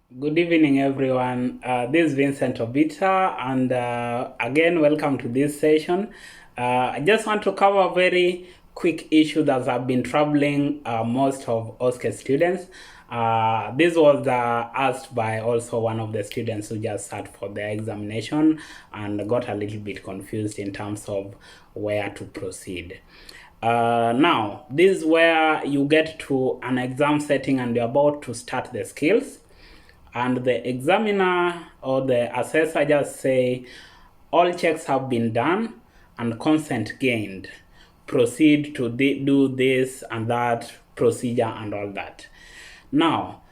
Good evening, everyone. This is Vincent Obita, and again, welcome to this session. I just want to cover a very quick issue that have been troubling most of Osce students. This was asked by also one of the students who just sat for their examination and got a little bit confused in terms of where to proceed. Now, this is where you get to an exam setting and you're about to start the skills, and the examiner or the assessor just say all checks have been done and consent gained. Proceed to do this and that procedure and all that. Now,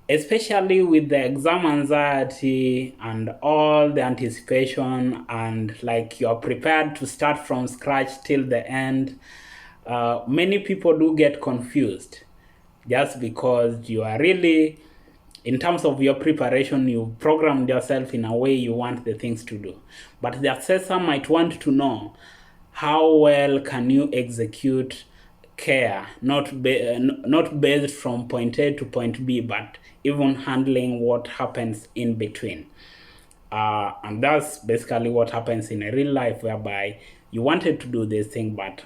especially with the exam anxiety and all the anticipation, and like you're prepared to start from scratch till the end, many people do get confused just because you are really, in terms of your preparation, you programmed yourself in a way you want the things to do. But the assessor might want to know how well can you execute care, not based from point A to point B, but even handling what happens in between. And that's basically what happens in a real life, whereby you wanted to do this thing, but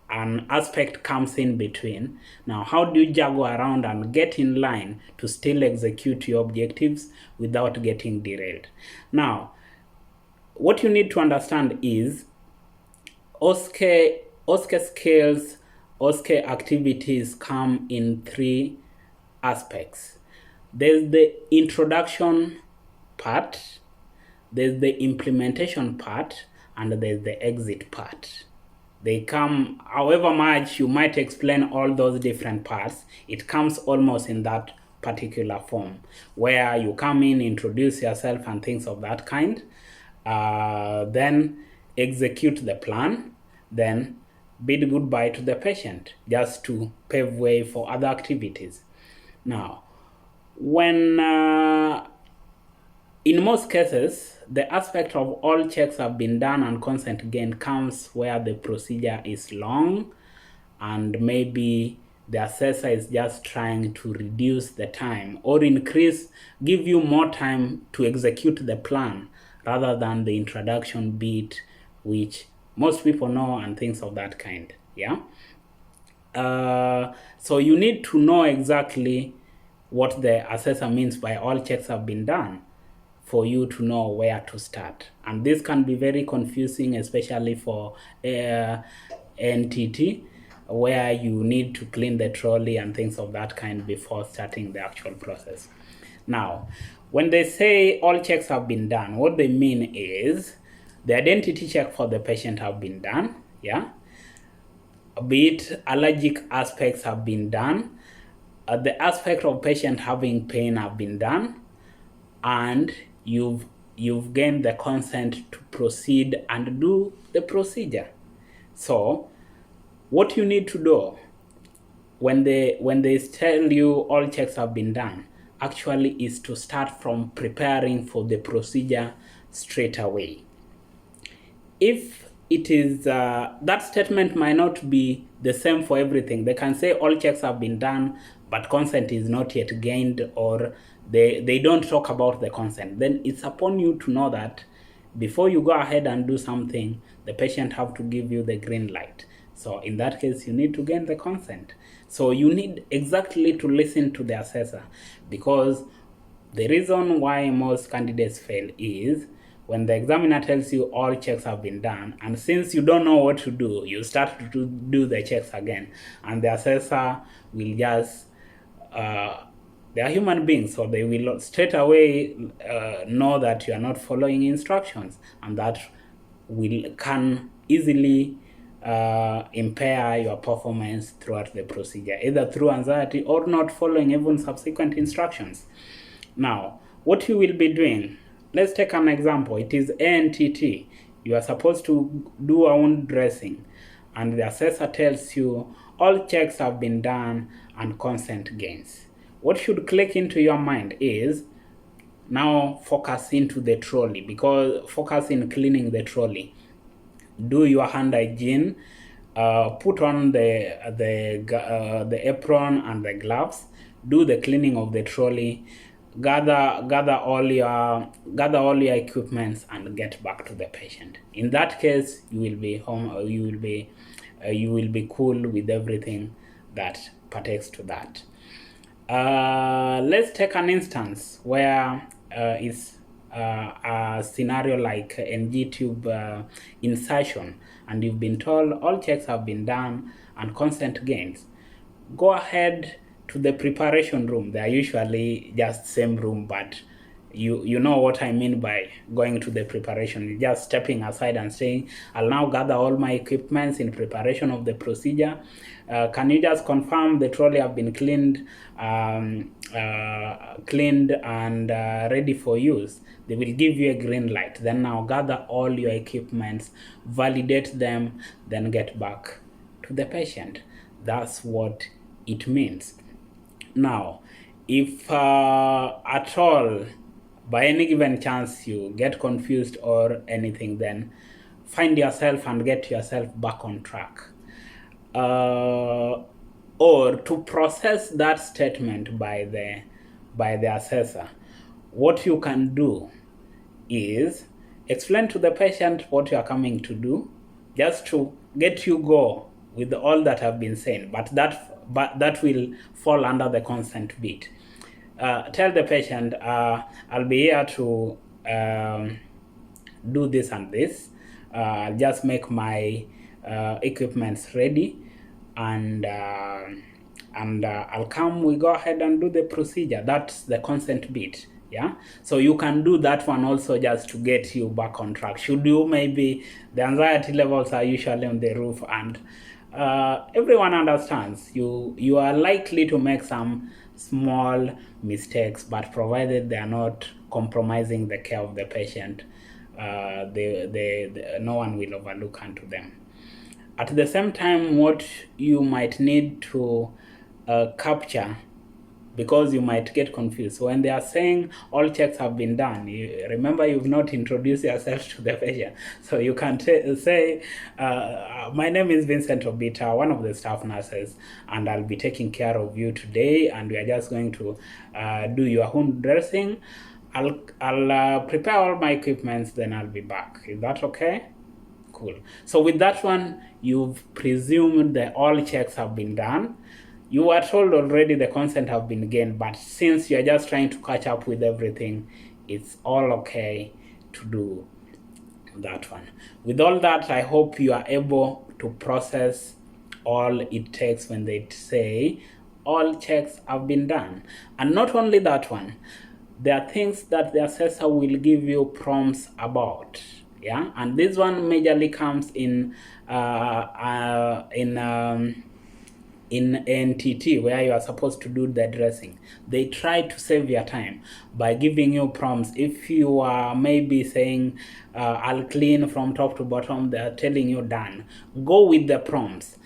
an aspect comes in between. Now, how do you juggle around and get in line to still execute your objectives without getting derailed? Now, what you need to understand is Osce skills, Osce activities come in three aspects. There's the introduction part, there's the implementation part, and there's the exit part. They come, however much you might explain all those different parts, it comes almost in that particular form, where you come in, introduce yourself and things of that kind, then execute the plan, then bid goodbye to the patient, just to pave way for other activities. Now, when in most cases, the aspect of all checks have been done and consent gained comes where the procedure is long and maybe the assessor is just trying to reduce the time or give you more time to execute the plan rather than the introduction bit, which most people know, and things of that kind. Yeah. So you need to know exactly what the assessor means by all checks have been done for you to know where to start. And this can be very confusing, especially for NTT, where you need to clean the trolley and things of that kind before starting the actual process. Now, when they say all checks have been done, what they mean is the identity check for the patient have been done, yeah? Be it allergic aspects have been done, the aspect of patient having pain have been done, and you've gained the consent to proceed and do the procedure. So what you need to do when they tell you all checks have been done actually is to start from preparing for the procedure straight away. If it is that statement might not be the same for everything. They can say all checks have been done, but consent is not yet gained, or they don't talk about the consent. Then it's upon you to know that before you go ahead and do something, the patient have to give you the green light. So in that case, you need to gain the consent. So you need exactly to listen to the assessor, because the reason why most candidates fail is when the examiner tells you all checks have been done, and since you don't know what to do, you start to do the checks again, and the assessor will just they are human beings, so they will straight away know that you are not following instructions, and that can easily impair your performance throughout the procedure, either through anxiety or not following even subsequent instructions. Now, what you will be doing, let's take an example. It is ANTT. You are supposed to do a wound dressing, and the assessor tells you all checks have been done and consent gains. What should click into your mind is now focus into the trolley, because focus in cleaning the trolley. Do your hand hygiene, put on the apron and the gloves, do the cleaning of the trolley, gather all your equipments and get back to the patient. In that case, you will be home, or you will be cool with everything that partakes to that. Let's take an instance where it's a scenario like NG tube insertion, and you've been told all checks have been done and consent gains. Go ahead to the preparation room. They are usually just same room, but you know what I mean by going to the preparation. Just stepping aside and saying, I'll now gather all my equipments in preparation of the procedure. Can you just confirm the trolley have been cleaned and ready for use? They will give you a green light. Then now gather all your equipments, validate them, then get back to the patient. That's what it means. Now, if at all, by any given chance, you get confused or anything, then find yourself and get yourself back on track. Or to process that statement by the assessor, what you can do is explain to the patient what you are coming to do, just to get you go with all that have been said, but that will fall under the consent bit. Tell the patient, I'll be here to do this and this. Just make my equipments ready, and I'll come. We go ahead and do the procedure. That's the consent bit. Yeah, so you can do that one also, just to get you back on track. Should you, maybe the anxiety levels are usually on the roof, and everyone understands you are likely to make some small mistakes, but provided they are not compromising the care of the patient, no one will overlook unto them. At the same time, what you might need to capture, because you might get confused when they are saying all checks have been done. Remember, you've not introduced yourself to the patient, so you can say, my name is Vincent Obita, one of the staff nurses, and I'll be taking care of you today, and we are just going to do your wound dressing. I'll prepare all my equipments, then I'll be back. Is that okay? Cool. So with that one, you've presumed that all checks have been done. You were told already the consent have been gained, but since you're just trying to catch up with everything, it's all okay to do that one. With all that, I hope you are able to process all it takes when they say all checks have been done. And not only that one, there are things that the assessor will give you prompts about. Yeah, and this one majorly comes in NTT, where you are supposed to do the dressing. They try to save your time by giving you prompts. If you are maybe saying, I'll clean from top to bottom, they are telling you done. Go with the prompts.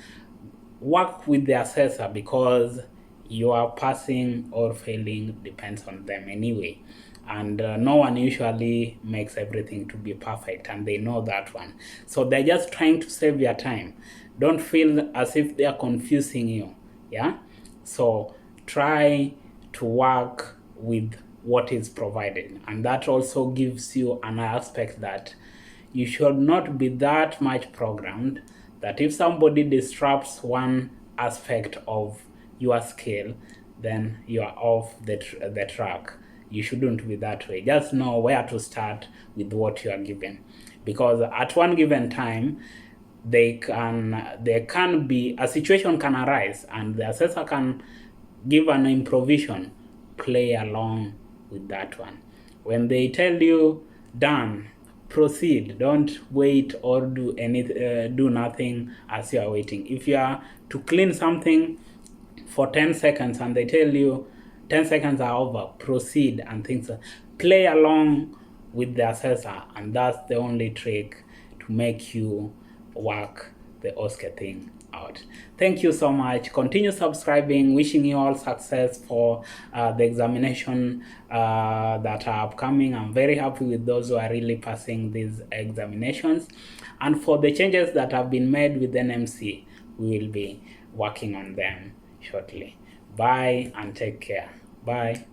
Work with the assessor, because you are passing or failing depends on them anyway. And no one usually makes everything to be perfect, and they know that one. So they're just trying to save your time. Don't feel as if they are confusing you. Yeah, so try to work with what is provided, and that also gives you an aspect that you should not be that much programmed that if somebody disrupts one aspect of your skill, then you are off the track. You shouldn't be that way. Just know where to start with what you are given, because at one given time, there can be a situation can arise, and the assessor can give an improvisation. Play along with that one. When they tell you done, proceed. Don't wait or do nothing as you are waiting. If you are to clean something for 10 seconds and they tell you 10 seconds are over, proceed, and things. Play along with the assessor, and that's the only trick to make you work the Osce thing out. Thank you so much. Continue subscribing. Wishing you all success for the examination that are upcoming. I'm very happy with those who are really passing these examinations. And for the changes that have been made with NMC, we will be working on them shortly. Bye and take care. Bye.